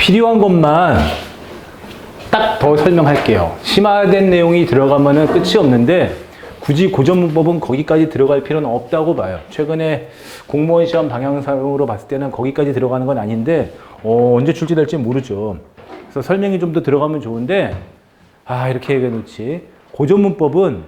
필요한 것만 딱 더 설명할게요. 심화된 내용이 들어가면은 끝이 없는데 굳이 고전문법은 거기까지 들어갈 필요는 없다고 봐요. 최근에 공무원 시험 방향상으로 봤을 때는 거기까지 들어가는 건 아닌데 언제 출제될지 모르죠. 그래서 설명이 좀 더 들어가면 좋은데 이렇게 얘기해 놓지. 고전문법은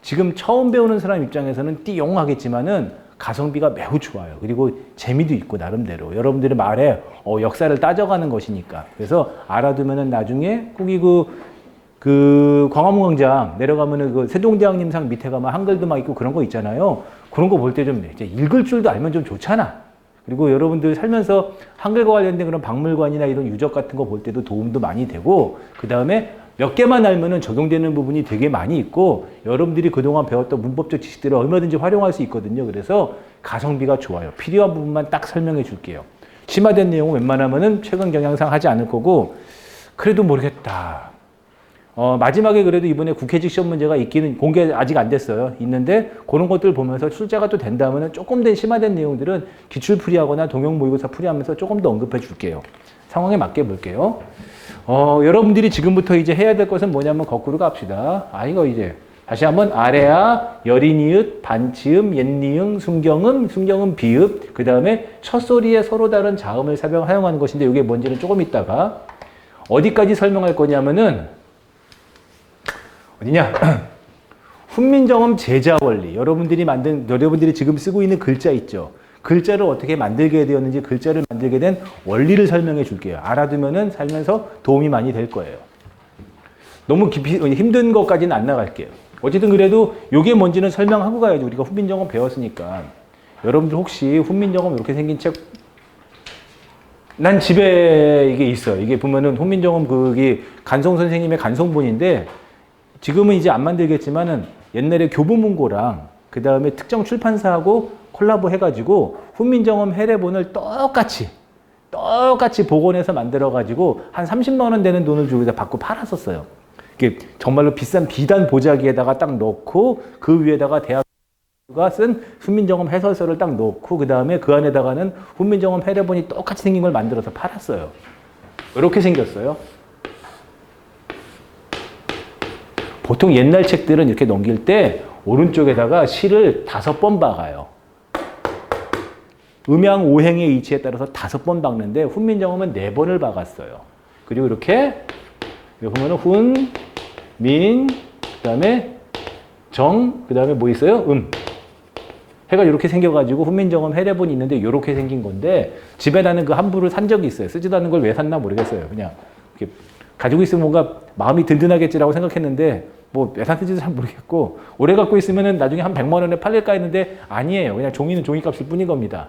지금 처음 배우는 사람 입장에서는 띠용하겠지만은 가성비가 매우 좋아요. 그리고 재미도 있고 나름대로 여러분들의 말에 역사를 따져가는 것이니까. 그래서 알아두면은 나중에 거기 그 광화문 광장 내려가면은 그 세종대왕님상 밑에 가면 한글도 막 있고 그런 거 있잖아요. 그런 거 볼 때 좀 이제 읽을 줄도 알면 좀 좋잖아. 그리고 여러분들 살면서 한글과 관련된 그런 박물관이나 이런 유적 같은 거 볼 때도 도움도 많이 되고, 그 다음에 몇 개만 알면은 적용되는 부분이 되게 많이 있고, 여러분들이 그동안 배웠던 문법적 지식들을 얼마든지 활용할 수 있거든요. 그래서 가성비가 좋아요. 필요한 부분만 딱 설명해 줄게요. 심화된 내용은 웬만하면은 최근 경향상 하지 않을 거고, 그래도 모르겠다. 마지막에 그래도 이번에 국회직 시험 문제가 있기는 공개 아직 안 됐어요. 있는데 그런 것들 보면서 출제가 또 된다면 조금 더 심화된 내용들은 기출 풀이하거나 동형 모의고사 풀이하면서 조금 더 언급해 줄게요. 상황에 맞게 볼게요. 여러분들이 지금부터 이제 해야 될 것은 뭐냐면 거꾸로 갑시다. 이거 이제 다시 한번 아래아, 여린이읒, 반치음, 옛니응, 순경음, 비읍, 그 다음에 첫 소리에 서로 다른 자음을 사용하는 것인데 이게 뭔지는 조금 있다가 어디까지 설명할 거냐면은 어디냐? 훈민정음 제자 원리. 여러분들이 지금 쓰고 있는 글자 있죠? 글자를 어떻게 만들게 되었는지, 글자를 만들게 된 원리를 설명해 줄게요. 알아두면은 살면서 도움이 많이 될 거예요. 너무 깊이, 힘든 것까지는 안 나갈게요. 어쨌든 그래도 이게 뭔지는 설명하고 가야죠. 우리가 훈민정음 배웠으니까. 여러분들 혹시 훈민정음 이렇게 생긴 책, 난 집에 이게 있어요. 이게 보면은 훈민정음 그게 간송 선생님의 간송본인데, 지금은 이제 안 만들겠지만은 옛날에 교보문고랑 그 다음에 특정 출판사하고 콜라보 해가지고 훈민정음 해례본을 똑같이 복원해서 만들어가지고 한 30만 원 되는 돈을 주고 받고 팔았었어요. 이게 정말로 비싼 비단 보자기에다가 딱 넣고 그 위에다가 대학가 쓴 훈민정음 해설서를 딱 넣고 그 다음에 그 안에다가는 훈민정음 해례본이 똑같이 생긴 걸 만들어서 팔았어요. 이렇게 생겼어요. 보통 옛날 책들은 이렇게 넘길 때 오른쪽에다가 실을 5번 박아요. 음양 오행의 이치에 따라서 5번 박는데 훈민정음은 4번을 박았어요. 그리고 이렇게 보면은 훈, 민, 그 다음에 정, 그 다음에 뭐 있어요? 해가 이렇게 생겨가지고 훈민정음 해례본이 있는데 이렇게 생긴 건데 집에 나는 그 한부를 산 적이 있어요. 쓰지도 않는 걸 왜 샀나 모르겠어요. 그냥 이렇게 가지고 있으면 뭔가 마음이 든든하겠지라고 생각했는데 뭐 왜 샀는지도 잘 모르겠고 오래 갖고 있으면은 나중에 한 100만 원에 팔릴까 했는데 아니에요. 그냥 종이는 종이값일 뿐인 겁니다.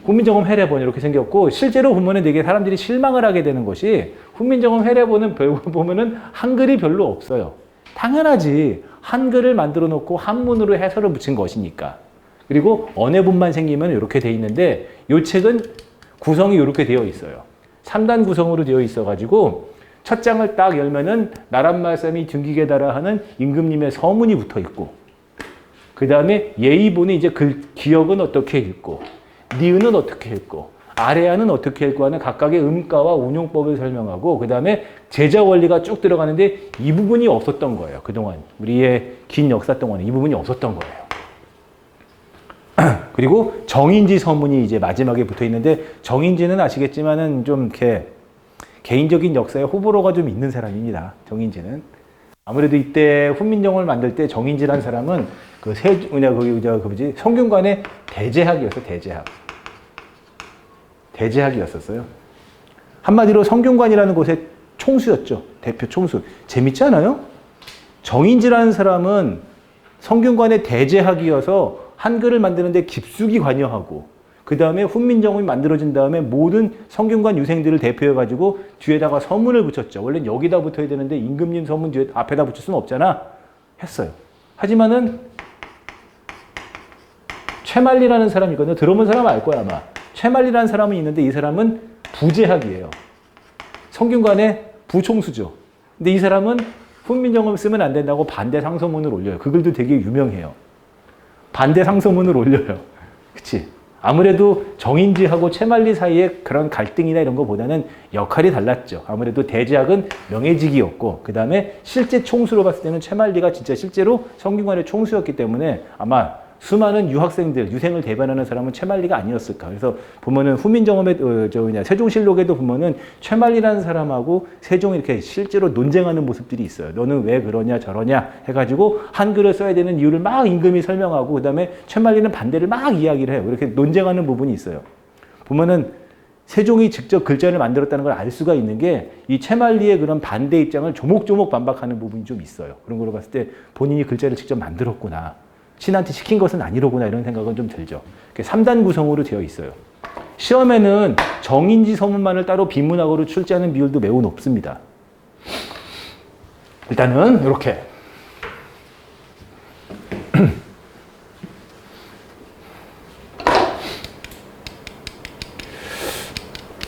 훈민정음 해례본 이렇게 생겼고 실제로 보면은 되게 사람들이 실망을 하게 되는 것이 훈민정음 해례본은 보면은 한글이 별로 없어요. 당연하지. 한글을 만들어 놓고 한문으로 해설을 붙인 것이니까. 그리고 언해본만 생기면 이렇게 돼 있는데 이 책은 구성이 이렇게 되어 있어요. 3단 구성으로 되어 있어가지고 첫 장을 딱 열면은 나란말씀이 등기게다라 하는 임금님의 서문이 붙어 있고 그 다음에 예의본이 이제 기역은 어떻게 읽고 니은은 어떻게 읽고 아래아는 어떻게 읽고 하는 각각의 음가와 운용법을 설명하고 그 다음에 제자 원리가 쭉 들어가는데 이 부분이 없었던 거예요. 그동안 우리의 긴 역사 동안에 이 부분이 없었던 거예요. 그리고 정인지 서문이 이제 마지막에 붙어 있는데 정인지는 아시겠지만은 좀 이렇게 개인적인 역사에 호불호가 좀 있는 사람입니다. 정인지는. 아무래도 이때 훈민정음을 만들 때 정인지라는 사람은 그 성균관의 대제학이었어요. 대제학이었었어요. 한마디로 성균관이라는 곳의 총수였죠. 대표 총수. 재밌지 않아요? 정인지라는 사람은 성균관의 대제학이어서 한글을 만드는데 깊숙이 관여하고 그 다음에 훈민정음이 만들어진 다음에 모든 성균관 유생들을 대표해가지고 뒤에다가 서문을 붙였죠. 원래는 여기다 붙어야 되는데 임금님 서문 뒤에 앞에다 붙일 수는 없잖아. 했어요. 하지만은 최만리라는 사람이 있거든요. 들어본 사람은 알 거야 아마. 최만리라는 사람은 있는데 이 사람은 부제학이에요. 성균관의 부총수죠. 근데 이 사람은 훈민정음 쓰면 안 된다고 반대 상소문을 올려요. 그 글도 되게 유명해요. 반대 상소문을 올려요. 그치? 아무래도 정인지하고 채말리 사이의 그런 갈등이나 이런 거보다는 역할이 달랐죠. 아무래도 대제학은 명예직이었고 그 다음에 실제 총수로 봤을 때는 채말리가 진짜 실제로 성균관의 총수였기 때문에 아마 수많은 유학생들, 유생을 대변하는 사람은 채말리가 아니었을까. 그래서 보면은 후민정음의 세종실록에도 보면은 채말리라는 사람하고 세종이 이렇게 실제로 논쟁하는 모습들이 있어요. 너는 왜 그러냐 저러냐 해가지고 한글을 써야 되는 이유를 막 임금이 설명하고 그다음에 채말리는 반대를 막 이야기를 해요. 이렇게 논쟁하는 부분이 있어요. 보면은 세종이 직접 글자를 만들었다는 걸 알 수가 있는 게 이 채말리의 그런 반대 입장을 조목조목 반박하는 부분이 좀 있어요. 그런 걸로 봤을 때 본인이 글자를 직접 만들었구나. 신한테 시킨 것은 아니로구나 이런 생각은 좀 들죠. 3단 구성으로 되어 있어요. 시험에는 정인지 서문만을 따로 비문학으로 출제하는 비율도 매우 높습니다. 일단은 이렇게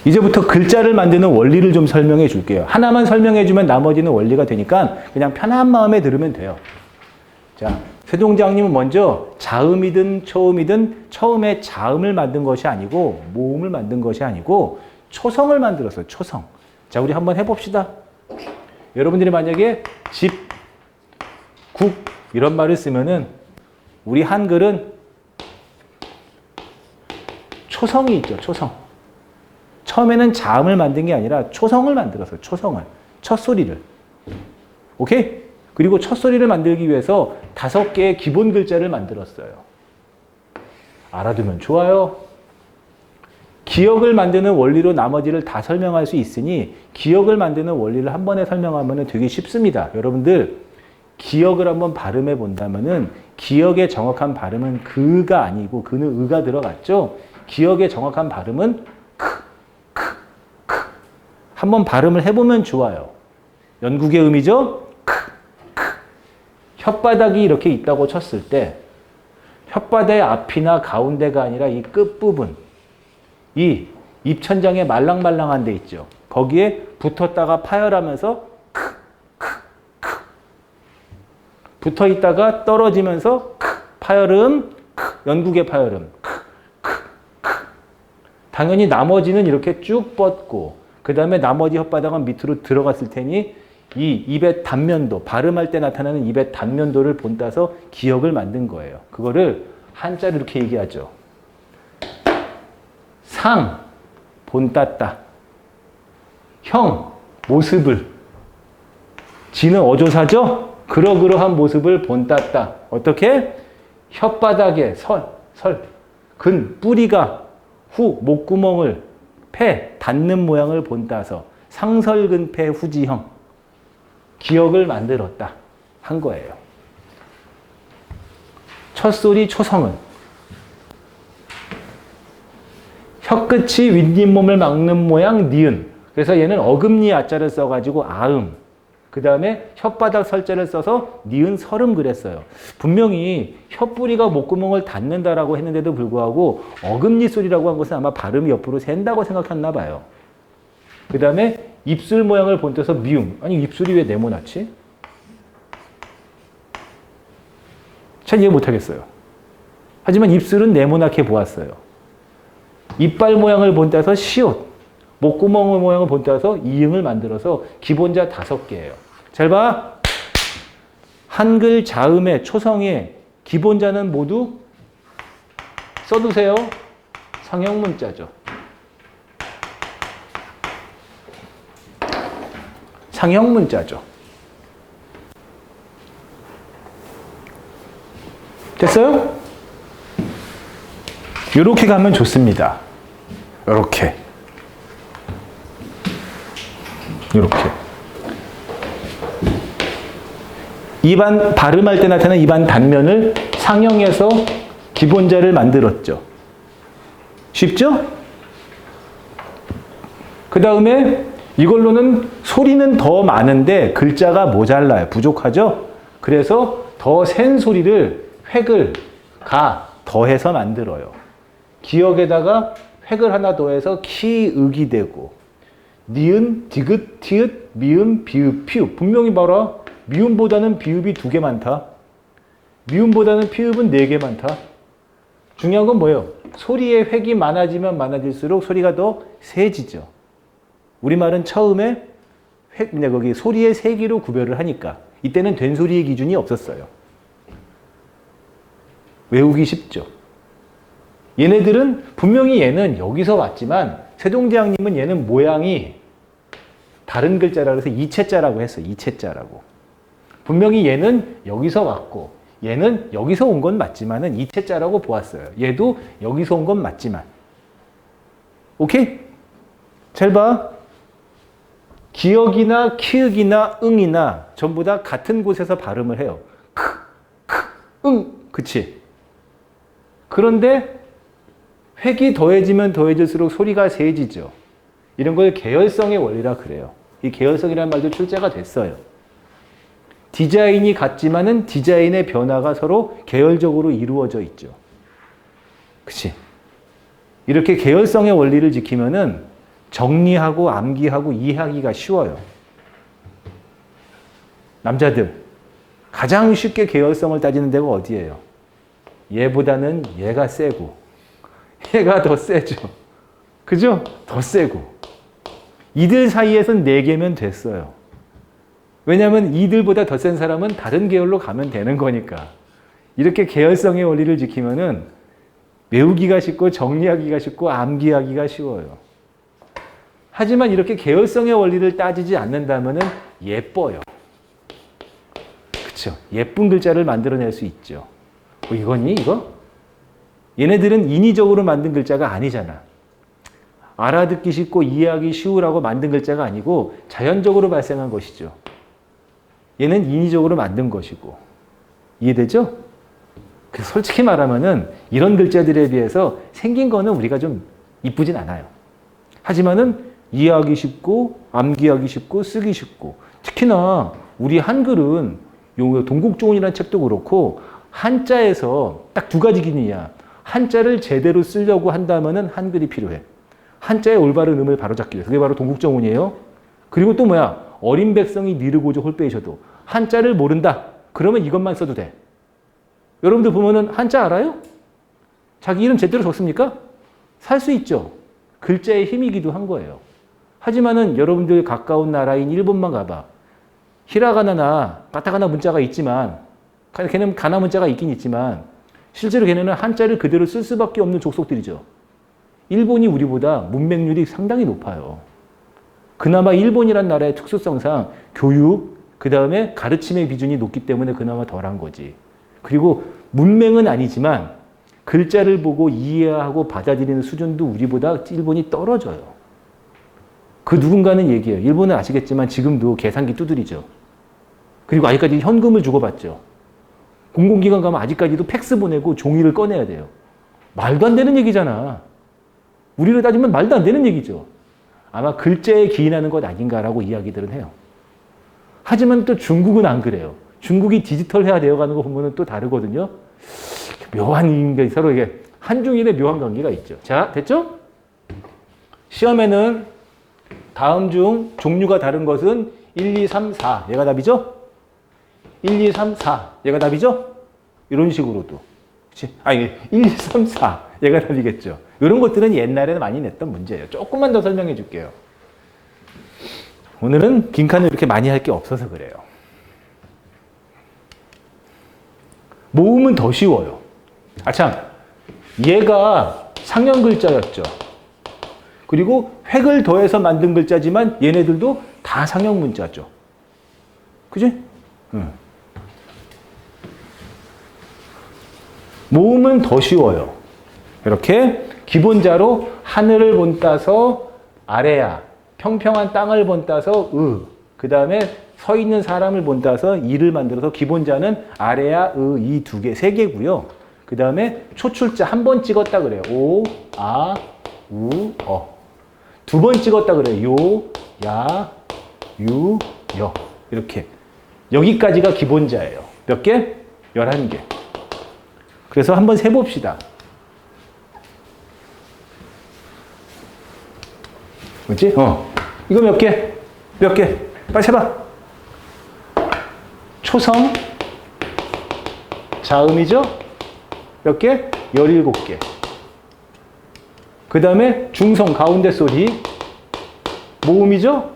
이제부터 글자를 만드는 원리를 좀 설명해 줄게요. 하나만 설명해 주면 나머지는 원리가 되니까 그냥 편한 마음에 들으면 돼요. 자, 세종대왕님은 먼저 자음이든 초음이든 처음에 자음을 만든 것이 아니고 모음을 만든 것이 아니고 초성을 만들었어요. 초성. 자, 우리 한번 해봅시다. 여러분들이 만약에 집, 국 이런 말을 쓰면은 우리 한글은 초성이 있죠. 초성. 처음에는 자음을 만든 게 아니라 초성을 만들었어요. 초성을. 첫 소리를. 오케이? 그리고 첫 소리를 만들기 위해서 5개의 기본 글자를 만들었어요. 알아두면 좋아요. 기억을 만드는 원리로 나머지를 다 설명할 수 있으니 기억을 만드는 원리를 한 번에 설명하면 되게 쉽습니다. 여러분들 기억을 한번 발음해 본다면은 기억의 정확한 발음은 그가 아니고 그는 의가 들어갔죠. 기억의 정확한 발음은 크. 한번 발음을 해보면 좋아요. 연국의 음이죠. 혓바닥이 이렇게 있다고 쳤을 때 혓바닥의 앞이나 가운데가 아니라 이 끝부분, 이 입천장에 말랑말랑한 데 있죠. 거기에 붙었다가 파열하면서 붙어 있다가 떨어지면서 파열음, 연국의 파열음. 당연히 나머지는 이렇게 쭉 뻗고 그 다음에 나머지 혓바닥은 밑으로 들어갔을 테니 이 입의 단면도, 발음할 때 나타나는 입의 단면도를 본따서 기억을 만든 거예요. 그거를 한자로 이렇게 얘기하죠. 상, 본따따. 형, 모습을. 지는 어조사죠? 그러그러한 모습을 본따따. 어떻게? 혓바닥에 근, 뿌리가 후, 목구멍을 폐, 닿는 모양을 본따서 상설근폐 후지형. 기억을 만들었다 한 거예요. 첫소리 초성은 혀끝이 윗잇몸을 막는 모양 니은. 그래서 얘는 어금니 아자를 써가지고 아음. 그 다음에 혓바닥 설자를 써서 니은 설음 그랬어요. 분명히 혀뿌리가 목구멍을 닿는다라고 했는데도 불구하고 어금니 소리라고 한 것은 아마 발음이 옆으로 샌다고 생각했나 봐요. 그 다음에 입술 모양을 본떠서 미음. 아니 입술이 왜 네모나지? 잘 이해 못하겠어요. 하지만 입술은 네모나게 보았어요. 이빨 모양을 본따서 시옷. 목구멍 모양을 본따서 이응을 만들어서 기본자 5개예요. 잘 봐. 한글 자음의 초성의 기본자는 모두 써두세요. 상형문자죠. 상형문자죠. 됐어요? 이렇게 가면 좋습니다. 이렇게. 입안 발음할 때 나타나는 입안 단면을 상형해서 기본자를 만들었죠. 쉽죠? 그 다음에 이걸로는 소리는 더 많은데 글자가 모자라요. 부족하죠? 그래서 더 센 소리를 획을 더해서 만들어요. 기역에다가 획을 하나 더해서 키윽이 되고 니은, 디귿, 티읕, 미음, 비읍, 피읍. 분명히 봐라. 미음보다는 비읍이 2개 많다. 미음보다는 피읍은 4개 많다. 중요한 건 뭐예요? 소리의 획이 많아지면 많아질수록 소리가 더 세지죠. 우리말은 처음에 거기 소리의 세기로 구별을 하니까 이때는 된소리의 기준이 없었어요. 외우기 쉽죠. 얘네들은 분명히 얘는 여기서 왔지만 세종대왕님은 얘는 모양이 다른 글자라고 해서 이채자라고 했어요. 이채자라고. 분명히 얘는 여기서 왔고 얘는 여기서 온 건 맞지만은 이채자라고 보았어요. 얘도 여기서 온 건 맞지만. 오케이? 잘 봐. 기역이나 키읔이나 응이나 전부 다 같은 곳에서 발음을 해요. 그치? 그런데 획이 더해지면 더해질수록 소리가 세지죠. 이런 걸 계열성의 원리라 그래요. 이 계열성이라는 말도 출제가 됐어요. 디자인이 같지만은 디자인의 변화가 서로 계열적으로 이루어져 있죠. 그치? 이렇게 계열성의 원리를 지키면은 정리하고 암기하고 이해하기가 쉬워요. 남자들 가장 쉽게 계열성을 따지는 데가 어디예요? 얘보다는 얘가 세고 얘가 더 세죠. 그죠? 더 세고 이들 사이에선 4개면 됐어요. 왜냐하면 이들보다 더 센 사람은 다른 계열로 가면 되는 거니까. 이렇게 계열성의 원리를 지키면은 외우기가 쉽고 정리하기가 쉽고 암기하기가 쉬워요. 하지만 이렇게 계열성의 원리를 따지지 않는다면은 예뻐요. 그쵸? 예쁜 글자를 만들어낼 수 있죠. 이거니 이거? 얘네들은 인위적으로 만든 글자가 아니잖아. 알아듣기 쉽고 이해하기 쉬우라고 만든 글자가 아니고 자연적으로 발생한 것이죠. 얘는 인위적으로 만든 것이고. 이해되죠? 그래서 솔직히 말하면은 이런 글자들에 비해서 생긴 거는 우리가 좀 이쁘진 않아요. 하지만은 이해하기 쉽고 암기하기 쉽고 쓰기 쉽고 특히나 우리 한글은 동국조원이라는 책도 그렇고 한자에서 딱 2가지 기준이야. 한자를 제대로 쓰려고 한다면은 한글이 필요해. 한자의 올바른 음을 바로잡기 위해서. 그게 바로 동국정운이에요. 그리고 또 뭐야? 어린 백성이 니르고저 홀빼이셔도 한자를 모른다. 그러면 이것만 써도 돼. 여러분들 보면은 한자 알아요? 자기 이름 제대로 적습니까? 살 수 있죠. 글자의 힘이기도 한 거예요. 하지만은 여러분들 가까운 나라인 일본만 가봐. 히라가나나 가타카나 문자가 있지만 걔는 가나 문자가 있긴 있지만 실제로 걔네는 한자를 그대로 쓸 수밖에 없는 족속들이죠. 일본이 우리보다 문맹률이 상당히 높아요. 그나마 일본이란 나라의 특수성상 교육, 그 다음에 가르침의 비중이 높기 때문에 그나마 덜한 거지. 그리고 문맹은 아니지만 글자를 보고 이해하고 받아들이는 수준도 우리보다 일본이 떨어져요. 그 누군가는 얘기해요. 일본은 아시겠지만 지금도 계산기 두드리죠. 그리고 아직까지 현금을 주고받죠. 공공기관 가면 아직까지도 팩스 보내고 종이를 꺼내야 돼요. 말도 안 되는 얘기잖아. 우리로 따지면 말도 안 되는 얘기죠. 아마 글자에 기인하는 것 아닌가라고 이야기들은 해요. 하지만 또 중국은 안 그래요. 중국이 디지털화 되어가는 거 보면 또 다르거든요. 묘한 게 서로 이게 한중일의 묘한 관계가 있죠. 자, 됐죠? 시험에는 다음 중 종류가 다른 것은 1, 2, 3, 4. 얘가 답이죠? 1, 2, 3, 4. 얘가 답이죠? 이런 식으로도. 그치? 아니, 1, 2, 3, 4. 얘가 답이겠죠. 이런 것들은 옛날에는 많이 냈던 문제예요. 조금만 더 설명해 줄게요. 오늘은 빈칸을 이렇게 많이 할 게 없어서 그래요. 모음은 더 쉬워요. 아참, 얘가 상형 글자였죠. 그리고 획을 더해서 만든 글자지만 얘네들도 다 상형 문자죠. 그지? 모음은 더 쉬워요. 이렇게 기본자로 하늘을 본따서 아래야, 평평한 땅을 본따서 그 다음에 서 있는 사람을 본따서 이를 만들어서 기본자는 아래야, 이 2개, 3개고요. 그 다음에 초출자 한 번 찍었다 그래요. 오, 아, 우, 어. 2번 찍었다 그래요. 요, 야, 유, 여. 이렇게. 여기까지가 기본자예요. 몇 개? 11개. 그래서 한번 세봅시다. 뭐지? 이거 몇 개? 몇 개? 빨리 세봐. 초성. 자음이죠? 몇 개? 17개. 그 다음에 중성 가운데 소리 모음이죠?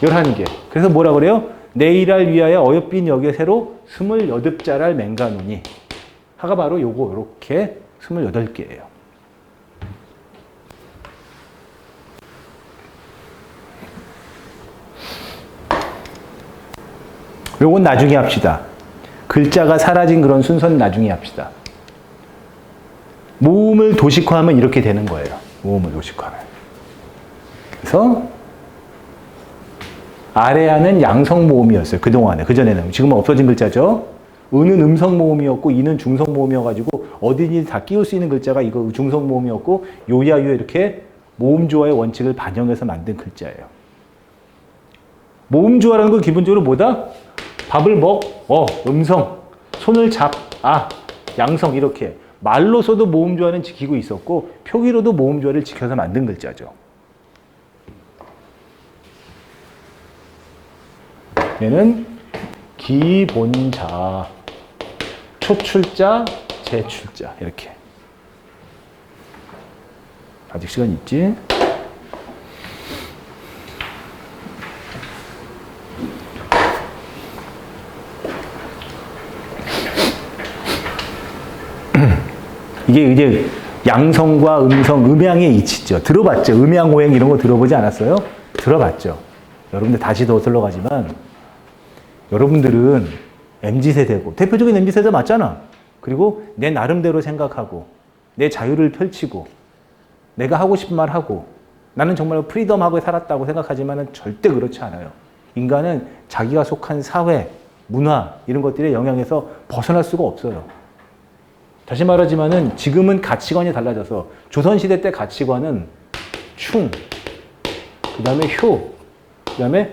11개. 그래서 뭐라 그래요? 내일을 위하여 어여빈 역에 새로 28자랄 맹가노니. 하가 바로 요거 요렇게 28개예요. 요건 나중에 합시다. 글자가 사라진 그런 순서는 나중에 합시다. 모음을 도식화하면 이렇게 되는 거예요. 모음을 도식화하면. 그래서 아래아는 양성 모음이었어요. 그동안에. 그전에는. 지금은 없어진 글자죠. 은은 음성 모음이었고 이는 중성 모음이어가지고 어디니 다 끼울 수 있는 글자가 이거 중성 모음이었고 요야요 이렇게 모음 조화의 원칙을 반영해서 만든 글자예요. 모음 조화라는 건 기본적으로 뭐다? 밥을 음성, 손을 양성 이렇게 말로서도 모음 조화는 지키고 있었고 표기로도 모음 조화를 지켜서 만든 글자죠. 얘는 기본자, 초출자, 제출자 이렇게. 아직 시간 있지? 이게 이제 양성과 음성, 음양의 이치죠. 들어봤죠? 음양, 오행 이런 거 들어보지 않았어요? 들어봤죠. 여러분들 다시 더 들러가지만 여러분들은 MZ세대고 대표적인 MZ세대 맞잖아. 그리고 내 나름대로 생각하고 내 자유를 펼치고 내가 하고 싶은 말 하고 나는 정말 프리덤하고 살았다고 생각하지만 절대 그렇지 않아요. 인간은 자기가 속한 사회, 문화 이런 것들의 영향에서 벗어날 수가 없어요. 다시 말하지만은 지금은 가치관이 달라져서 조선시대 때 가치관은 충, 그 다음에 효, 그 다음에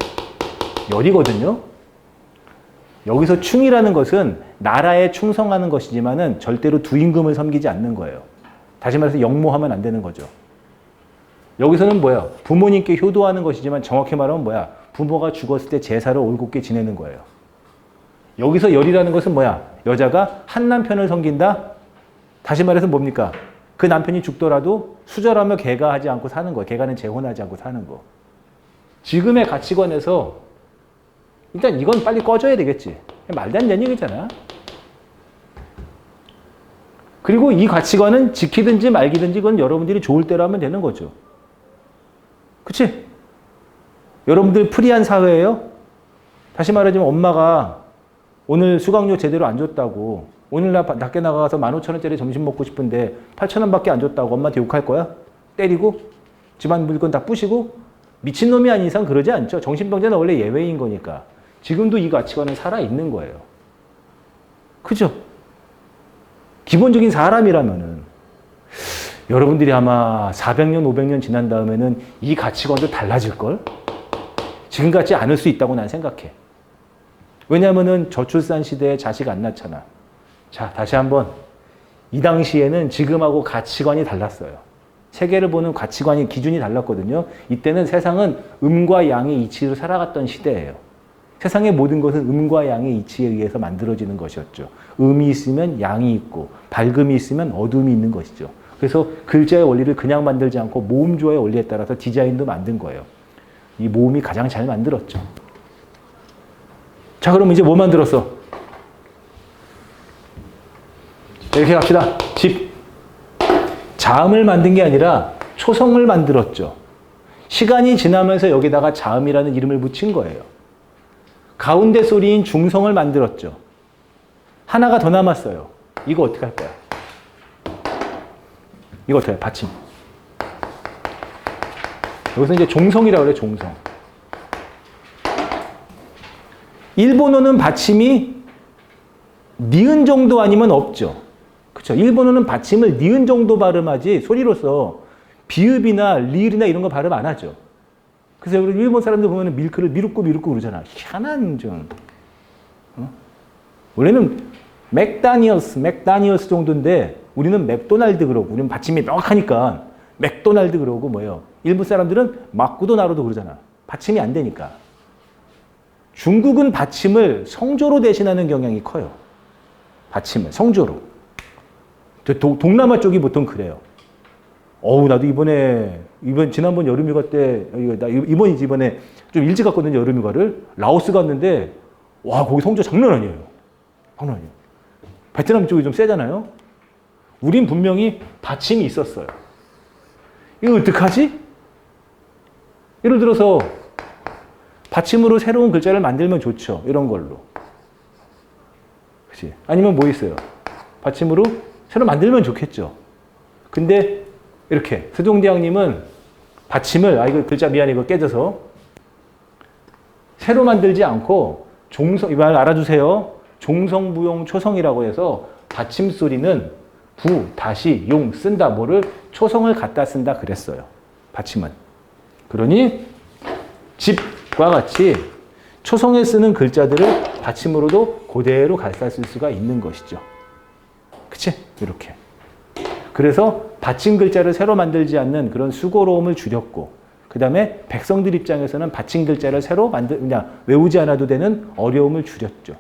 열이거든요. 여기서 충이라는 것은 나라에 충성하는 것이지만은 절대로 두임금을 섬기지 않는 거예요. 다시 말해서 역모하면 안 되는 거죠. 여기서는 뭐야? 부모님께 효도하는 것이지만 정확히 말하면 뭐야? 부모가 죽었을 때 제사를 올곧게 지내는 거예요. 여기서 열이라는 것은 뭐야? 여자가 한 남편을 섬긴다? 다시 말해서 뭡니까? 그 남편이 죽더라도 수절하며 개가하지 않고 사는 거. 개가는 재혼하지 않고 사는 거. 지금의 가치관에서 일단 이건 빨리 꺼져야 되겠지. 말도 안 되는 얘기잖아. 그리고 이 가치관은 지키든지 말기든지 그건 여러분들이 좋을 대로 하면 되는 거죠. 그치? 여러분들 프리한 사회예요? 다시 말하자면 엄마가 오늘 수강료 제대로 안 줬다고 오늘 나 밖에 나가서 15,000원짜리 점심 먹고 싶은데 8,000원밖에 안 줬다고 엄마한테 욕할 거야? 때리고? 집안 물건 다 부시고? 미친놈이 아닌 이상 그러지 않죠. 정신병자는 원래 예외인 거니까. 지금도 이 가치관은 살아있는 거예요. 그죠? 기본적인 사람이라면은 여러분들이 아마 400년, 500년 지난 다음에는 이 가치관도 달라질걸? 지금같지 않을 수 있다고 난 생각해. 왜냐면은 저출산 시대에 자식 안 낳잖아. 자, 다시 한번. 이 당시에는 지금하고 가치관이 달랐어요. 세계를 보는 가치관이, 기준이 달랐거든요. 이때는 세상은 음과 양의 이치로 살아갔던 시대예요. 세상의 모든 것은 음과 양의 이치에 의해서 만들어지는 것이었죠. 음이 있으면 양이 있고 밝음이 있으면 어둠이 있는 것이죠. 그래서 글자의 원리를 그냥 만들지 않고 모음 조화의 원리에 따라서 디자인도 만든 거예요. 이 모음이 가장 잘 만들었죠. 자, 그럼 이제 뭐 만들었어? 이렇게 갑시다. 집. 자음을 만든 게 아니라 초성을 만들었죠. 시간이 지나면서 여기다가 자음이라는 이름을 붙인 거예요. 가운데 소리인 중성을 만들었죠. 하나가 더 남았어요. 이거 어떻게 할 거야? 이거 어떻게 해? 받침. 여기서 이제 종성이라고 그래요. 종성. 일본어는 받침이 니은 정도 아니면 없죠. 그렇죠. 일본어는 받침을 니은 정도 발음하지 소리로서 비읍이나 리을이나 이런 거 발음 안 하죠. 그래서 일본 사람들 보면 밀크를 미루고 그러잖아. 희한한 좀. 원래는 맥다니얼스 정도인데 우리는 맥도날드 그러고 우리는 받침이 명확하니까 맥도날드 그러고 뭐예요. 일본 사람들은 마쿠도나로도 그러잖아. 받침이 안 되니까. 중국은 받침을 성조로 대신하는 경향이 커요. 받침을 성조로. 동남아 쪽이 보통 그래요. 나도 지난번 여름휴가 때, 이번에 좀 일찍 갔거든요, 여름휴가를. 라오스 갔는데, 와, 거기 성조 장난 아니에요. 장난 아니에요. 베트남 쪽이 좀 세잖아요? 우린 분명히 받침이 있었어요. 이거 어떡하지? 예를 들어서, 받침으로 새로운 글자를 만들면 좋죠. 이런 걸로. 그치? 아니면 뭐 있어요? 받침으로 새로 만들면 좋겠죠. 근데, 이렇게. 세종대왕님은 받침을, 이거 글자 미안해, 이거 깨져서. 새로 만들지 않고, 이 말 알아주세요. 종성부용 초성이라고 해서, 받침 소리는 부, 다시, 용, 쓴다, 뭐를 초성을 갖다 쓴다 그랬어요. 받침은. 그러니, 집과 같이 초성에 쓰는 글자들을 받침으로도 그대로 갖다 쓸 수가 있는 것이죠. 그치? 이렇게. 그래서 받침 글자를 새로 만들지 않는 그런 수고로움을 줄였고, 그 다음에 백성들 입장에서는 받침 글자를 새로 그냥 외우지 않아도 되는 어려움을 줄였죠.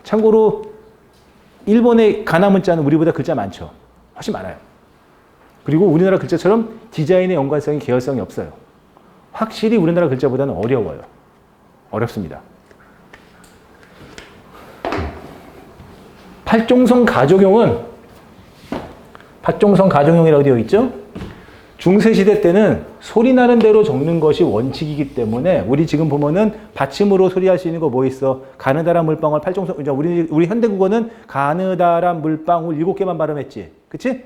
참고로 일본의 가나 문자는 우리보다 글자 많죠. 훨씬 많아요. 그리고 우리나라 글자처럼 디자인의 연관성이 계열성이 없어요. 확실히 우리나라 글자보다는 어려워요. 어렵습니다. 팔종성 가종용이라고 되어 있죠? 중세시대 때는 소리 나는 대로 적는 것이 원칙이기 때문에 우리 지금 보면은 받침으로 소리할 수 있는 거 뭐 있어? 가느다란 물방울 팔종성, 우리 현대국어는 가느다란 물방울 7개만 발음했지. 그치?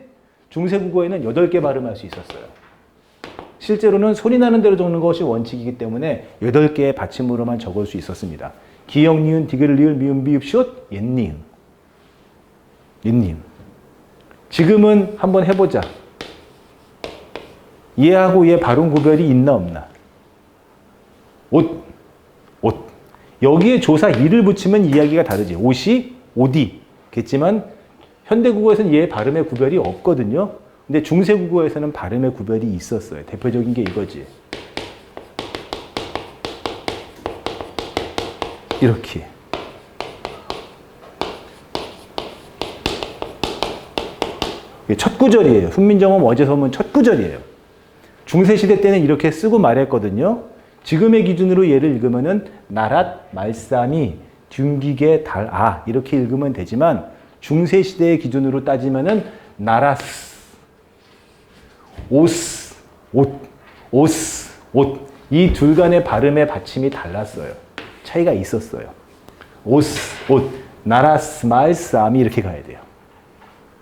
중세국어에는 8개 발음할 수 있었어요. 실제로는 소리 나는 대로 적는 것이 원칙이기 때문에 8개의 받침으로만 적을 수 있었습니다. 기역, 니은, 디귿, 리을, 미음, 비읍, 슛, 옛니은. 옛니은. 지금은 한번 해보자. 얘하고 얘 발음 구별이 있나 없나? 옷. 여기에 조사 이를 붙이면 이야기가 다르지. 옷이 옷이겠지만 현대국어에서는 얘 발음의 구별이 없거든요. 근데 중세국어에서는 발음의 구별이 있었어요. 대표적인 게 이거지. 이렇게. 이게 첫 구절이에요. 훈민정음 어제서문 첫 구절이에요. 중세시대 때는 이렇게 쓰고 말했거든요. 지금의 기준으로 얘를 읽으면은 나랏, 말싸미, 둔기계, 달아 이렇게 읽으면 되지만 중세시대의 기준으로 따지면은 나라스, 오스, 옷 이 둘 간의 발음의 받침이 달랐어요. 차이가 있었어요. 오스, 옷, 나라스, 말싸미 이렇게 가야 돼요.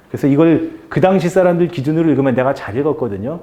그래서 이걸 그 당시 사람들 기준으로 읽으면 내가 잘 읽었거든요.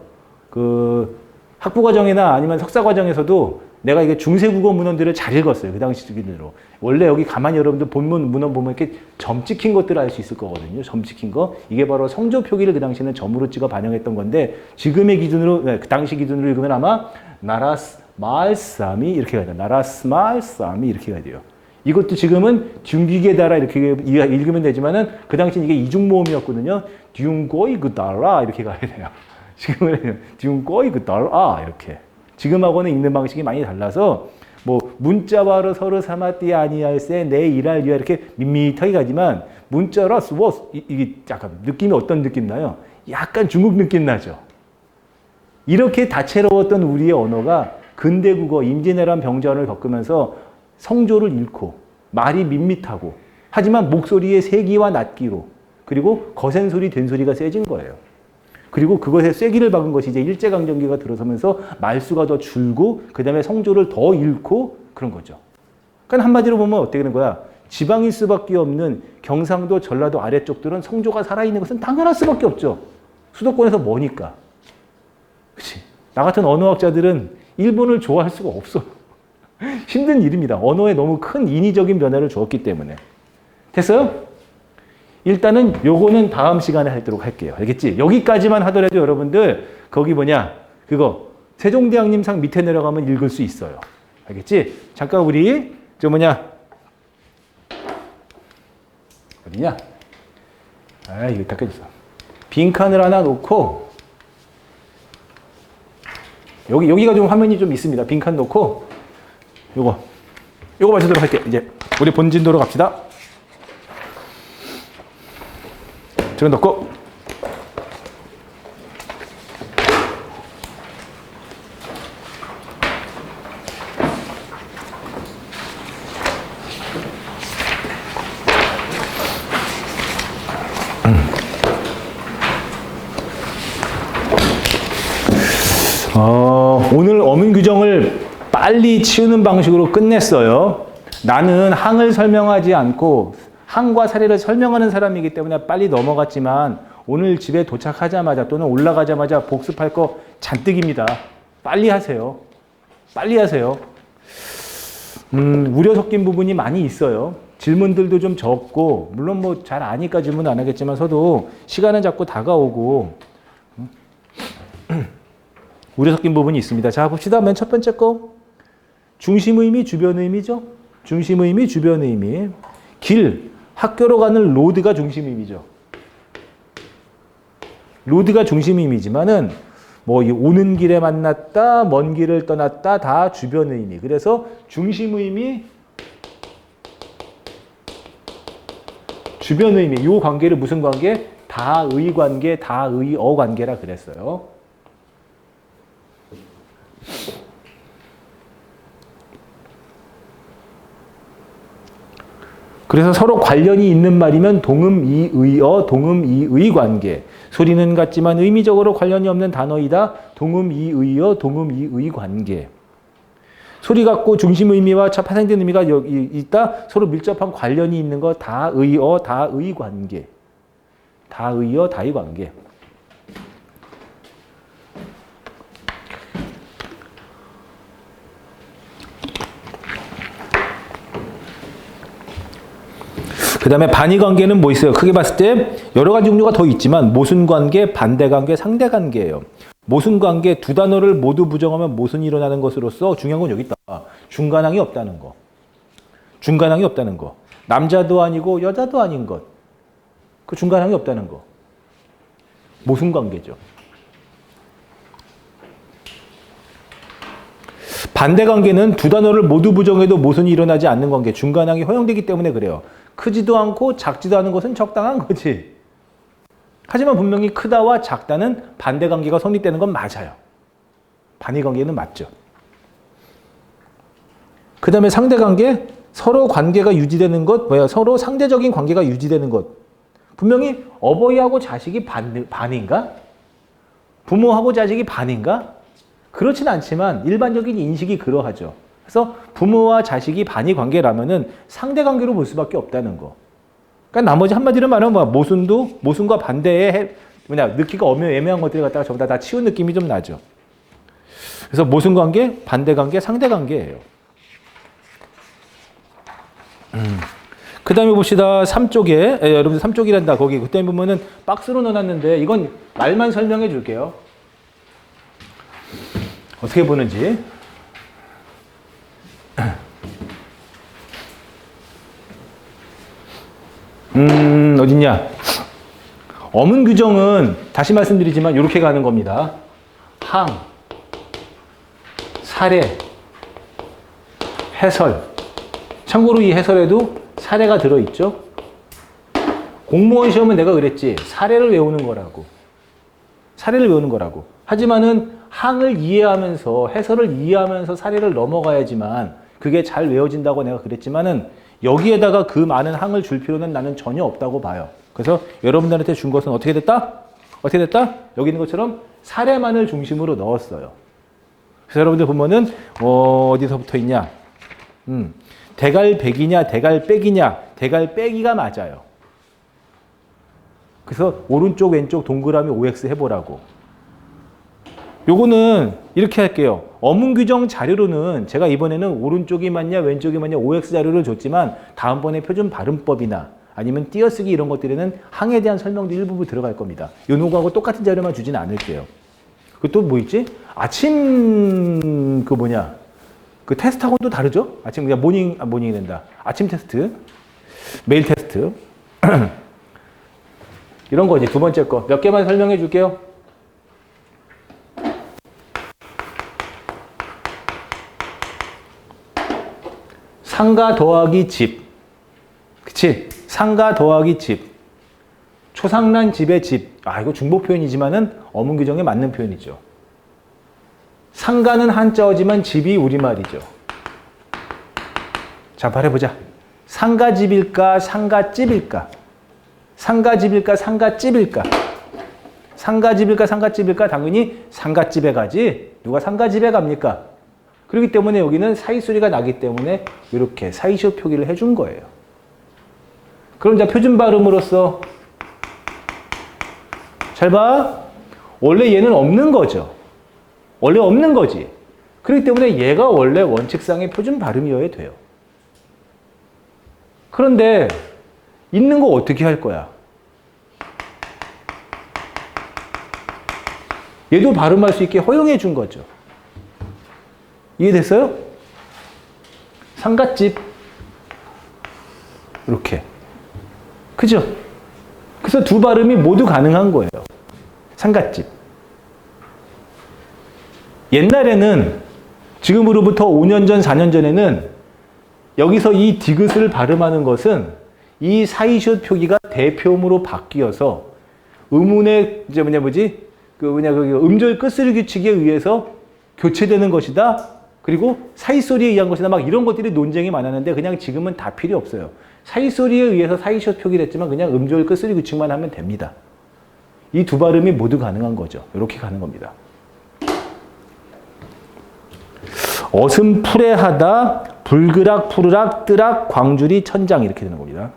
학부과정이나 아니면 석사과정에서도 내가 이게 중세국어 문헌들을 잘 읽었어요. 그 당시 기준으로. 원래 여기 가만히 여러분들 본문 문헌 보면 이렇게 점 찍힌 것들을 알 수 있을 거거든요. 점 찍힌 거. 이게 바로 성조 표기를 그 당시에는 점으로 찍어 반영했던 건데 지금의 기준으로, 그 당시 기준으로 읽으면 아마 나라스 말싸미 이렇게 가야 돼요. 나라스 말싸미 이렇게 가야 돼요. 이것도 지금은 둔기계다라 이렇게 읽으면 되지만은 그 당시는 이게 이중모음이었거든요. 둔고이그다라 이렇게 가야 돼요. 지금은 둔고이그다라 이렇게. 지금하고는 읽는 방식이 많이 달라서 뭐 문자와로 서로 사마띠 아니할세 내 일할 유야 이렇게 밋밋하게 가지만 문자라 스워 이게 약간 느낌이 어떤 느낌 나요? 약간 중국 느낌 나죠. 이렇게 다채로웠던 우리의 언어가 근대국어 임진왜란 병전을 겪으면서 성조를 잃고 말이 밋밋하고 하지만 목소리의 세기와 낮기로 그리고 거센 소리 된 소리가 세진 거예요. 그리고 그것에 쐐기를 박은 것이 이제 일제강점기가 들어서면서 말수가 더 줄고 그 다음에 성조를 더 잃고 그런 거죠. 그러니까 한마디로 보면 어떻게 되는 거야? 지방일 수밖에 없는 경상도, 전라도 아래쪽들은 성조가 살아있는 것은 당연할 수밖에 없죠. 수도권에서 머니까. 그치? 나 같은 언어학자들은 일본을 좋아할 수가 없어. 힘든 일입니다. 언어에 너무 큰 인위적인 변화를 주었기 때문에. 됐어요? 일단은 요거는 다음 시간에 하도록 할게요. 알겠지? 여기까지만 하더라도 여러분들 거기 그거 세종대왕님상 밑에 내려가면 읽을 수 있어요. 알겠지? 잠깐 우리 어디냐? 이거 다 깨졌어. 빈칸을 하나 놓고 여기가 좀 화면이 좀 있습니다. 빈칸 놓고 요거 마치도록 할게요. 이제 우리 본진도로 갑시다. 지금 넣고. 오늘 어문 규정을 빨리 치우는 방식으로 끝냈어요. 나는 항을 설명하지 않고 항과 사례를 설명하는 사람이기 때문에 빨리 넘어갔지만 오늘 집에 도착하자마자 또는 올라가자마자 복습할 거 잔뜩입니다. 빨리 하세요. 빨리 하세요. 우려 섞인 부분이 많이 있어요. 질문들도 좀 적고 물론 뭐 잘 아니까 질문 안 하겠지만 서도 시간은 자꾸 다가오고 우려 섞인 부분이 있습니다. 자, 봅시다. 맨 첫 번째 거. 중심 의미, 주변 의미죠. 중심 의미, 주변 의미. 길, 학교로 가는 로드가 중심 의미죠. 로드가 중심 의미지만은 뭐 오는 길에 만났다, 먼 길을 떠났다 다 주변 의미. 그래서 중심 의미, 주변 의미. 이 관계를 무슨 관계? 다의 관계, 다의어 관계라 그랬어요. 그래서 서로 관련이 있는 말이면 동음이의어, 동음이의 관계. 소리는 같지만 의미적으로 관련이 없는 단어이다. 동음이의어, 동음이의 관계. 소리 같고 중심 의미와 파생된 의미가 여기 있다. 서로 밀접한 관련이 있는 거 다의어, 다의 관계. 다의어, 다의 관계. 그 다음에 반의 관계는 뭐 있어요? 크게 봤을 때 여러 가지 종류가 더 있지만 모순 관계, 반대 관계, 상대 관계예요. 모순 관계 두 단어를 모두 부정하면 모순이 일어나는 것으로서 중요한 건 여기 있다. 중간항이 없다는 거. 중간항이 없다는 거. 남자도 아니고 여자도 아닌 것. 그 중간항이 없다는 거. 모순 관계죠. 반대 관계는 두 단어를 모두 부정해도 모순이 일어나지 않는 관계. 중간항이 허용되기 때문에 그래요. 크지도 않고 작지도 않은 것은 적당한 거지. 하지만 분명히 크다와 작다는 반대 관계가 성립되는 건 맞아요. 반의 관계는 맞죠. 그 다음에 상대 관계, 서로 관계가 유지되는 것, 서로 상대적인 관계가 유지되는 것. 분명히 어버이하고 자식이 반인가? 부모하고 자식이 반인가? 그렇진 않지만 일반적인 인식이 그러하죠. 그래서 부모와 자식이 반의 관계라면은 상대 관계로 볼 수밖에 없다는 거. 그러니까 나머지 한마디로 말하면 뭐 모순과 반대의 넣기가 애매한 것들을 갖다가 전부 다 치운 느낌이 좀 나죠. 그래서 모순 관계, 반대 관계, 상대 관계예요. 그 다음에 봅시다. 3쪽에, 여러분들 3쪽이란다. 거기 그때 보면은 박스로 넣어놨는데 이건 말만 설명해 줄게요. 어떻게 보는지. 어딨냐? 어문 규정은 다시 말씀드리지만 이렇게 가는 겁니다. 항, 사례, 해설. 참고로 이 해설에도 사례가 들어있죠. 공무원 시험은 내가 그랬지. 사례를 외우는 거라고. 사례를 외우는 거라고. 하지만은 항을 이해하면서 해설을 이해하면서 사례를 넘어가야지만 그게 잘 외워진다고 내가 그랬지만은 여기에다가 그 많은 항을 줄 필요는 나는 전혀 없다고 봐요. 그래서 여러분들한테 준 것은 어떻게 됐다? 어떻게 됐다? 여기 있는 것처럼 사례만을 중심으로 넣었어요. 그래서 여러분들 보면은 어디서부터 있냐? 대갈 100이냐, 대갈 빼기냐, 대갈 빼기가 맞아요. 그래서 오른쪽, 왼쪽 동그라미 OX 해보라고. 요거는 이렇게 할게요. 어문 규정 자료로는 제가 이번에는 오른쪽이 맞냐, 왼쪽이 맞냐, OX 자료를 줬지만 다음번에 표준 발음법이나 아니면 띄어쓰기 이런 것들에는 항에 대한 설명도 일부분 들어갈 겁니다. 요노하고 똑같은 자료만 주지는 않을게요. 그 또 뭐 있지? 아침 그 테스트하고는 또 다르죠? 아침 그냥 모닝이 된다. 아침 테스트, 메일 테스트 이런 거지. 두 번째 거 몇 개만 설명해 줄게요. 상가 더하기 집, 그치? 상가 더하기 집. 초상란 집의 집. 이거 중복 표현이지만은 어문 규정에 맞는 표현이죠. 상가는 한자어지만 집이 우리말이죠. 자, 말해보자. 상가집일까, 상가집일까? 상가집일까, 상가집일까? 상가집일까, 상가집일까? 당연히 상가집에 가지. 누가 상가집에 갑니까? 그렇기 때문에 여기는 사이소리가 나기 때문에 이렇게 사이시옷 표기를 해준 거예요. 그럼 자, 표준 발음으로서 잘 봐. 원래 얘는 없는 거죠. 원래 없는 거지. 그렇기 때문에 얘가 원래 원칙상의 표준 발음이어야 돼요. 그런데 있는 거 어떻게 할 거야? 얘도 발음할 수 있게 허용해 준 거죠. 이해됐어요? 상갓집. 이렇게. 그죠? 그래서 두 발음이 모두 가능한 거예요. 상갓집. 옛날에는 지금으로부터 5년 전, 4년 전에는 여기서 이 디귿을 발음하는 것은 이 사이시옷 표기가 대표음으로 바뀌어서 음운의 이제 음절 끝소리 규칙에 의해서 교체되는 것이다. 그리고 사이소리에 의한 것이다. 막 이런 것들이 논쟁이 많았는데 그냥 지금은 다 필요 없어요. 사이소리에 의해서 사이시옷 표기를 했지만 그냥 음절 끝소리 규칙만 하면 됩니다. 이 두 발음이 모두 가능한 거죠. 이렇게 가는 겁니다. 어슴푸레하다, 불그락, 푸르락, 뜨락, 광주리, 천장 이렇게 되는 겁니다.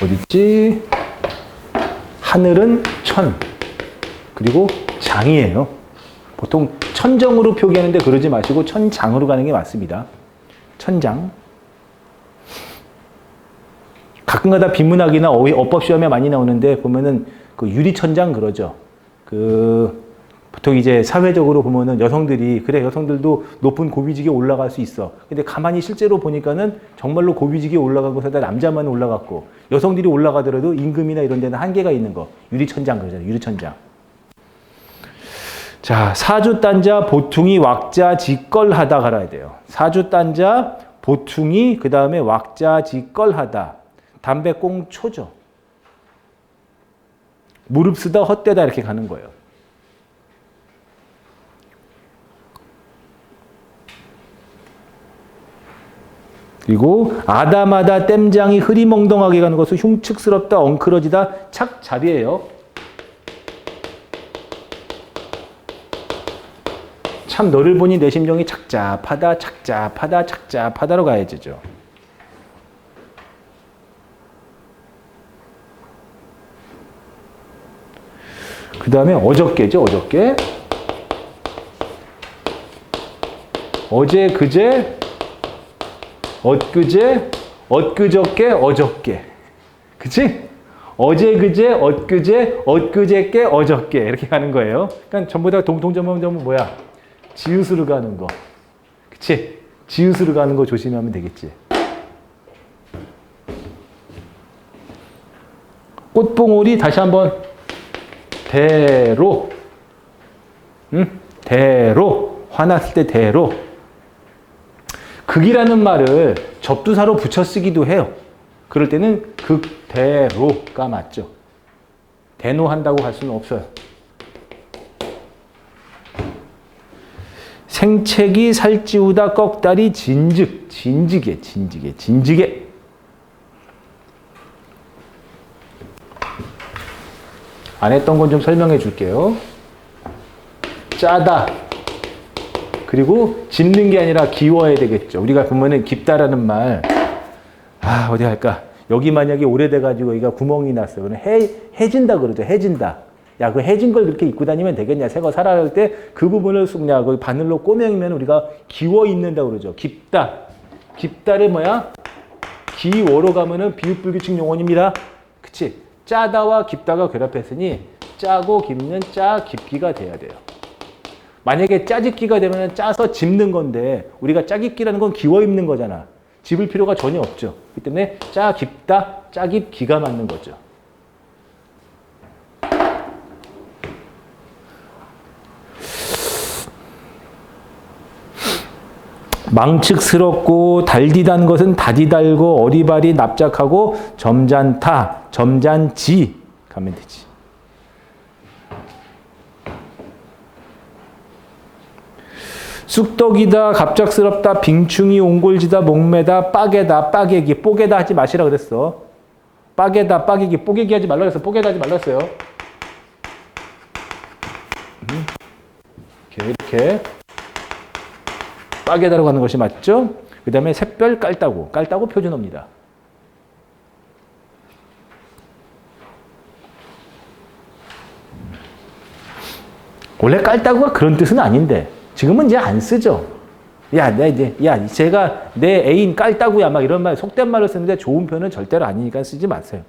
어딨지? 하늘은 천, 그리고 장이에요. 보통 천정으로 표기하는데 그러지 마시고 천장으로 가는 게 맞습니다. 천장. 가끔가다 비문학이나 어법 시험에 많이 나오는데 보면은 그 유리천장 그러죠. 보통 이제 사회적으로 보면은 여성들이 그래 여성들도 높은 고위직에 올라갈 수 있어. 근데 가만히 실제로 보니까는 정말로 고위직에 올라간 곳에다 남자만 올라갔고 여성들이 올라가더라도 임금이나 이런 데는 한계가 있는 거. 유리천장 그러잖아요. 유리천장. 자, 사주단자 보퉁이 왁자 지껄하다 갈아야 돼요. 사주단자 보퉁이 그 다음에 왁자 지껄하다. 담배꽁초죠. 무릎 쓰다 헛되다 이렇게 가는 거예요. 그리고 아다마다 땜장이 흐리멍덩하게 가는 것은 흉측스럽다, 엉클어지다, 착잡이에요. 참 너를 보니 내 심정이 착잡하다, 착잡하다, 착잡하다로 가야 되죠. 그 다음에 어저께죠, 어저께. 어제, 그제, 엊그제, 엊그저께, 어저께. 그치? 어제, 그제, 엊그제, 엊그제께, 어저께. 이렇게 가는 거예요. 그러니까 전부 다 동통점은 뭐야? 지읒으로 가는 거. 그치? 지읒으로 가는 거 조심하면 되겠지. 꽃봉오리 다시 한번. 대로. 대로. 화났을 때 대로. 극이라는 말을 접두사로 붙여 쓰기도 해요. 그럴 때는 극대로가 맞죠. 대노한다고 할 수는 없어요. 생채기 살찌우다 꺽다리 진즉. 진즉에. 안 했던 건 좀 설명해 줄게요. 짜다. 그리고 짚는 게 아니라 기워야 되겠죠. 우리가 보면은 깊다라는 말, 어디 할까? 여기 만약에 오래돼가지고 여기가 구멍이 났어요. 그럼 해진다 그러죠. 해진다. 야, 그 해진 걸 그렇게 입고 다니면 되겠냐? 새 거 사라 할 때 그 부분을 쑥냐? 그 바늘로 꼬매면 우리가 기워 입는다 그러죠. 깊다. 깊다를 뭐야? 기워로 가면은 비읍불규칙 용언입니다. 그치? 짜다와 깊다가 결합했으니 짜고 깊는 짜 깊기가 돼야 돼요. 만약에 짜집기가 되면 짜서 짚는 건데 우리가 짜깁기라는 건 기워 입는 거잖아. 짚을 필요가 전혀 없죠. 그렇기 때문에 짜 깊다, 짜깁기가 맞는 거죠. 망측스럽고 달디단 것은 다디달고 어리바리 납작하고 점잖다, 점잖지 가면 되지. 쑥떡이다, 갑작스럽다, 빙충이, 옹골지다, 목매다, 빠개다, 빠개기, 뽀개다 하지 마시라 그랬어. 빠개다, 빠개기, 뽀개기 하지 말라 그랬어. 뽀개다 하지 말라 했어요. 이렇게 빠개다라고 하는 것이 맞죠? 그 다음에 샛별 깔따구, 깔따구 표준어입니다. 원래 깔따구가 그런 뜻은 아닌데 지금은 이제 안 쓰죠. 제가 내 애인 깔따구야 막 이런 말 속된 말을 쓰는데 좋은 표현은 절대로 아니니까 쓰지 마세요.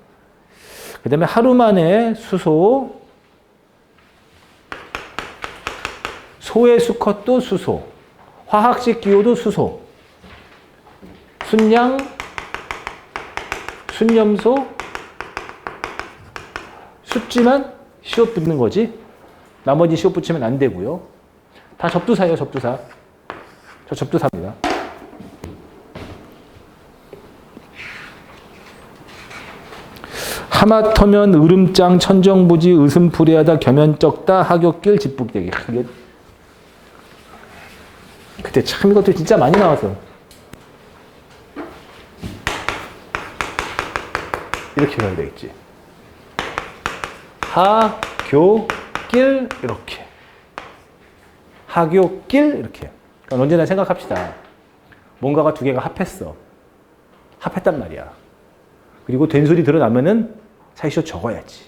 그 다음에 하루 만에 수소, 소의 수컷도 수소, 화학식 기호도 수소, 순양, 순염소, 숫지만 시옷 붙는 거지. 나머지 시옷 붙이면 안 되고요. 다 접두사예요, 접두사. 저 접두사입니다. 하마터면 으름장, 천정부지, 의슴푸레하다, 겸연쩍다, 하굣길, 짓북대기. 그때 참 이것도 진짜 많이 나와서. 이렇게 가야 되겠지. 하굣길, 이렇게. 하굣길, 이렇게. 그러니까 언제나 생각합시다. 뭔가가 두 개가 합했어. 합했단 말이야. 그리고 된 소리 드러나면은 사이쇼 적어야지.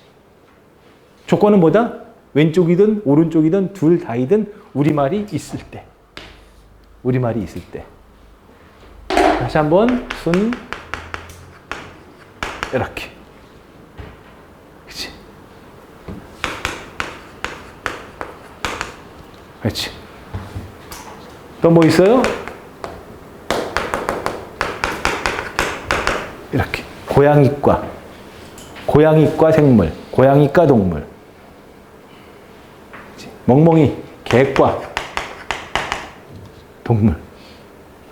조건은 뭐다? 왼쪽이든 오른쪽이든 둘 다이든 우리말이 있을 때. 우리말이 있을 때. 다시 한번 순 이렇게. 그렇지? 그렇지? 또 뭐 있어요? 이렇게. 고양이과. 고양이과 생물. 고양이과 동물. 그렇지? 멍멍이. 개과. 동물.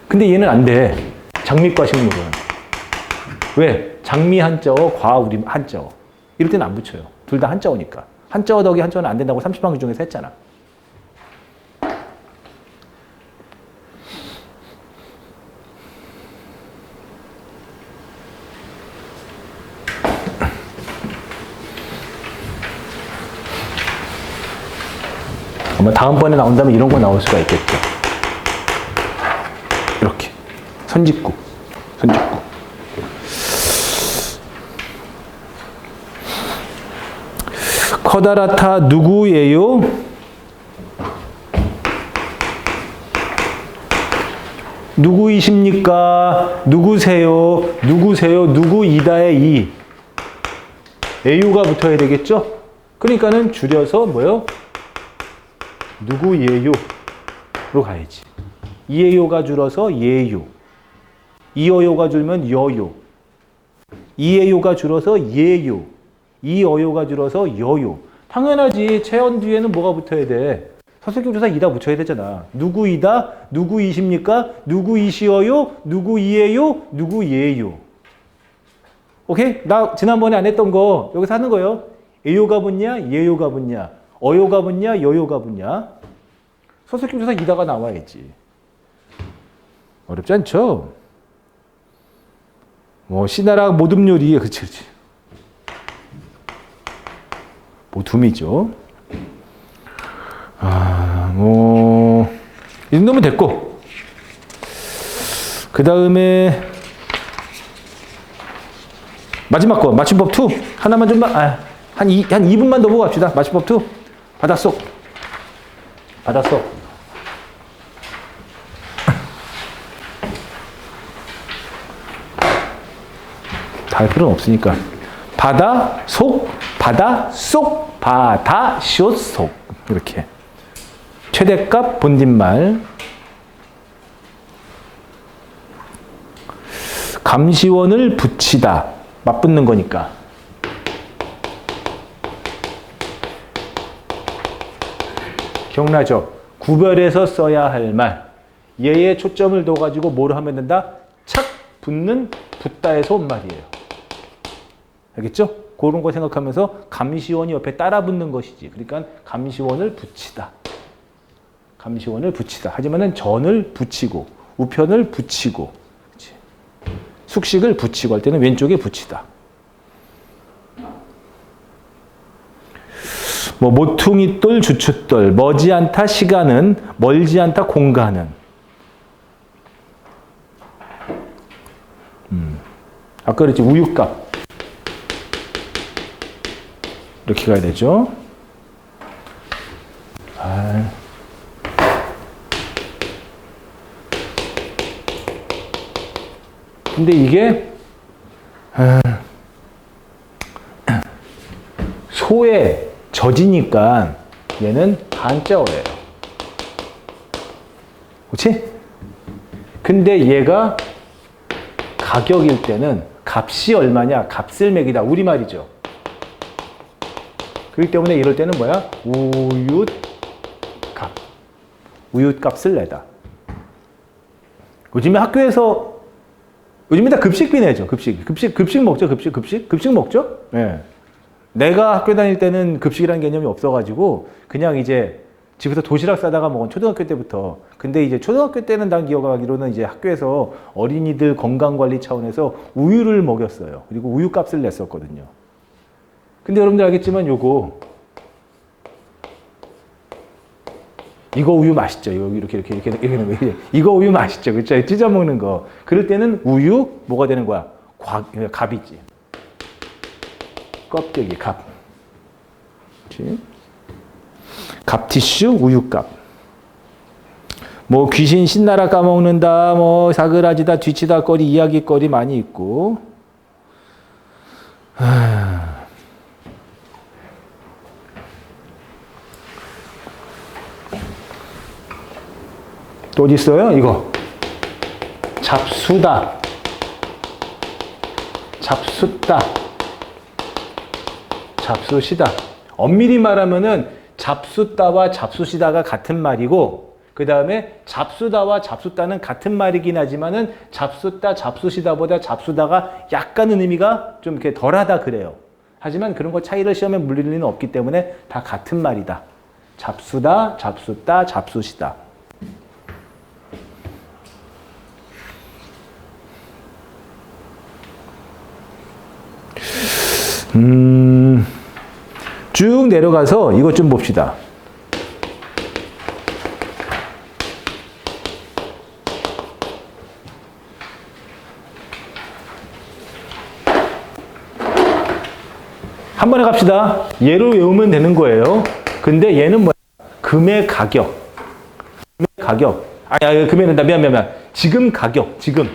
근데 얘는 안 돼. 장미과 식물은. 왜? 장미 한자어, 과 우리 한자어. 이럴 때는 안 붙여요. 둘 다 한자어니까. 한자어 덕이 한자어는 안 된다고 30방 중에서 했잖아. 아마 다음번에 나온다면 이런 거 나올 수가 있겠죠. 이렇게. 선짓구. 선짓구. 커다랗다 누구예요? 누구이십니까? 누구세요? 누구세요? 누구이다의 이. 에요가 붙어야 되겠죠? 그러니까는 줄여서 뭐요? 누구예요? 로 가야지. 이에요가 줄어서 예요. 이어요가 줄면 여요. 이에요가 줄어서 예요. 이어요가 줄어서 여요. 당연하지. 체언 뒤에는 뭐가 붙어야 돼? 서술격조사 이다 붙여야 되잖아. 누구이다? 누구이십니까? 누구이시어요? 누구이에요? 누구예요? 오케이? 나 지난번에 안 했던 거 여기서 하는 거예요. 에요가 붙냐? 예요가 붙냐? 어요가 붙냐? 여요가 붙냐? 서술격조사 이다가 나와야지. 어렵지 않죠? 뭐 씨나락 모둠 요리. 그치. 모둠이죠. 이 정도면 됐고. 그 다음에 마지막 거 맞춤법 2 하나만 좀만 한 2분만 더 보고 갑시다. 맞춤법 2 바닷속 다 할 필요는 없으니까. 바다속 바다쇼속 이렇게. 최대값 본짓말. 감시원을 붙이다. 맞붙는 거니까. 기억나죠? 구별해서 써야 할 말. 얘에 초점을 둬가지고 뭘 하면 된다? 착 붙는 붙다에서 온 말이에요. 알겠죠? 그런 거 생각하면서 감시원이 옆에 따라 붙는 것이지. 그러니까 감시원을 붙이다. 감시원을 붙이다. 하지만은 전을 붙이고 우편을 붙이고 그치? 숙식을 붙이고 할 때는 왼쪽에 붙이다. 뭐 모퉁이 돌 주춧돌 머지않다 시간은 멀지 않다 공간은 아까 그랬지 우유값 이렇게 가야 되죠. 근데 이게 소에 젖이니까 얘는 한자어예요. 그렇지? 근데 얘가 가격일 때는 값이 얼마냐? 값을 매기다. 우리말이죠. 그렇기 때문에 이럴 때는 뭐야? 우윳값. 우윳값을 내다. 요즘에 학교에서 요즘에 다 급식비 내죠. 급식 먹죠. 급식 먹죠. 예. 네. 내가 학교 다닐 때는 급식이라는 개념이 없어가지고 그냥 이제 집에서 도시락 싸다가 먹은 초등학교 때부터. 근데 이제 초등학교 때는 난 기억하기로는 이제 학교에서 어린이들 건강관리 차원에서 우유를 먹였어요. 그리고 우유값을 냈었거든요. 근데 여러분들 알겠지만 이거 우유 맛있죠. 이렇게 이거 우유 맛있죠. 그렇죠? 찢어 먹는 거. 그럴 때는 우유 뭐가 되는 거야? 갑이지. 껍데기 갑. 그렇지? 갑티슈 우유값. 뭐 귀신 신나라 까먹는다. 뭐 사그라지다 뒤치다 거리 이야기거리 많이 있고. 또 어디 있어요? 이거. 잡수다. 잡숫다. 잡수시다. 엄밀히 말하면은 잡숫다와 잡수시다가 같은 말이고, 그 다음에 잡수다와 잡숫다는 같은 말이긴 하지만은 잡숫다, 잡수시다보다 잡수다가 약간은 의미가 좀 이렇게 덜하다 그래요. 하지만 그런 거 차이를 시험에 물릴 리는 없기 때문에 다 같은 말이다. 잡수다, 잡숫다, 잡수시다. 쭉 내려가서 이것 좀 봅시다. 한 번에 갑시다. 얘로 외우면 되는 거예요. 근데 얘는 뭐야? 금의 가격. 금의 가격. 금의 된다. 미안. 지금 가격. 지금.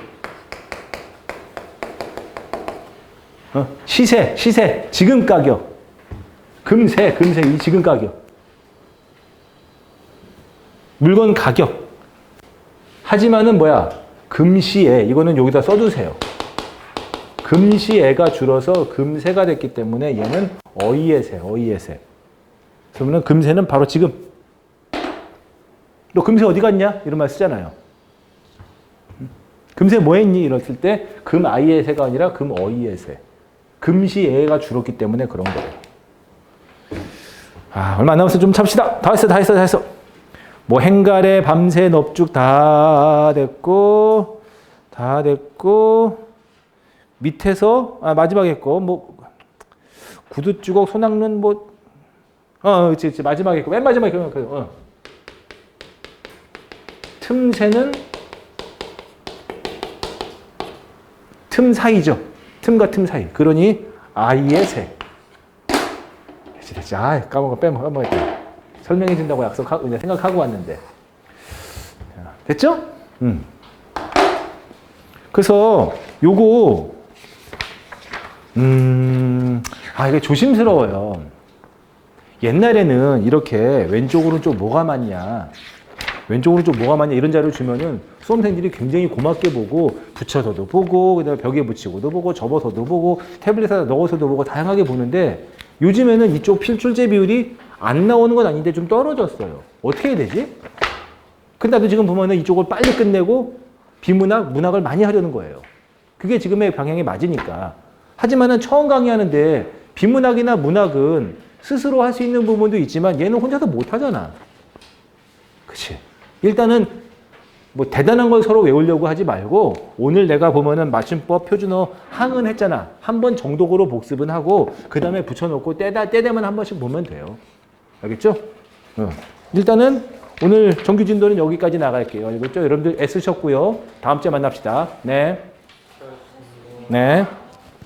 시세. 지금 가격. 금세, 이 지금 가격. 물건 가격. 하지만은 뭐야? 금시에, 이거는 여기다 써주세요. 금시에가 줄어서 금세가 됐기 때문에 얘는 어이에세. 그러면 금세는 바로 지금. 너 금세 어디 갔냐? 이런 말 쓰잖아요. 금세 뭐 했니? 이랬을 때 금 아이에세가 아니라 금 어이에세. 금시에가 줄었기 때문에 그런 거예요. 얼마 안 남았어. 좀 참시다. 다 했어. 뭐 행가래 밤새 넙죽 다 됐고 밑에서 마지막에 했고 뭐 구두주걱 소낙눈 뭐 그치 마지막에 했고 맨 마지막에 했고 틈새는 틈 사이죠. 틈과 틈 사이. 그러니 아이의 새. 됐지. 까먹었다. 설명해 준다고 생각하고 왔는데. 됐죠? 그래서 요거 이게 조심스러워요. 옛날에는 이렇게 왼쪽으로 좀 뭐가 많냐 이런 자료를 주면은 수험생들이 굉장히 고맙게 보고 붙여서도 보고 그다음에 벽에 붙이고도 보고 접어서도 보고 태블릿에다 넣어서도 보고 다양하게 보는데 요즘에는 이쪽 필출제 비율이 안 나오는 건 아닌데 좀 떨어졌어요. 어떻게 해야 되지? 근데 나도 지금 보면은 이쪽을 빨리 끝내고 비문학, 문학을 많이 하려는 거예요. 그게 지금의 방향이 맞으니까. 하지만은 처음 강의하는데 비문학이나 문학은 스스로 할 수 있는 부분도 있지만 얘는 혼자서 못 하잖아. 그치? 일단은 뭐 대단한 걸 서로 외우려고 하지 말고 오늘 내가 보면은 맞춤법 표준어 항은 했잖아. 한 번 정독으로 복습은 하고 그 다음에 붙여놓고 때되면 한 번씩 보면 돼요. 알겠죠? 일단은 오늘 정규 진도는 여기까지 나갈게요. 알겠죠? 여러분들 애쓰셨고요. 다음 주에 만납시다. 네. 네.